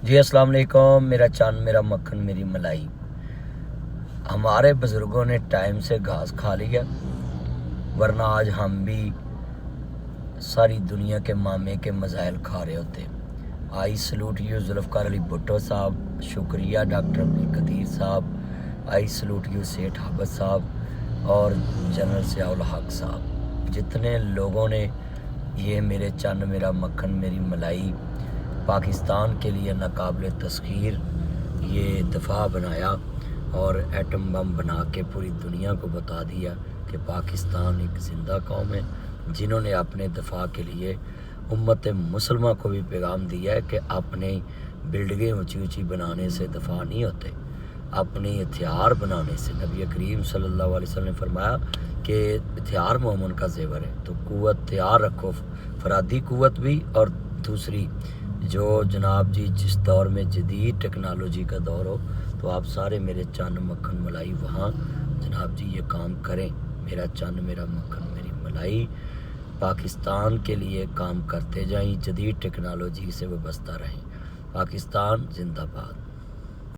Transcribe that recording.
جی السلام علیکم، میرا چاند میرا مکھن میری ملائی۔ ہمارے بزرگوں نے ٹائم سے گھاس کھا لیا، ورنہ آج ہم بھی ساری دنیا کے مامے کے مزائل کھا رہے ہوتے۔ آئی سلوٹ یو ذوالفقار علی بھٹو صاحب، شکریہ ڈاکٹر عبدالقدیر صاحب، آئی سلوٹ یو سیٹھ حبت صاحب اور جنرل ضیاء الحق صاحب، جتنے لوگوں نے یہ میرے چاند میرا مکھن میری ملائی پاکستان کے لیے ناقابل تسخیر یہ دفاع بنایا اور ایٹم بم بنا کے پوری دنیا کو بتا دیا کہ پاکستان ایک زندہ قوم ہے، جنہوں نے اپنے دفاع کے لیے امت مسلمہ کو بھی پیغام دیا ہے کہ اپنے بلڈنگیں اونچی اونچی بنانے سے دفاع نہیں ہوتے، اپنے ہتھیار بنانے سے۔ نبی کریم صلی اللہ علیہ وسلم نے فرمایا کہ ہتھیار مومن کا زیور ہے، تو قوت تیار رکھو، فرادی قوت بھی، اور دوسری جو جناب جی جس دور میں جدید ٹیکنالوجی کا دور ہو تو آپ سارے میرے چاند مکھن ملائی وہاں جناب جی یہ کام کریں۔ میرا چاند میرا مکھن میری ملائی پاکستان کے لیے کام کرتے جائیں، جدید ٹیکنالوجی سے وابستہ رہیں۔ پاکستان زندہ باد۔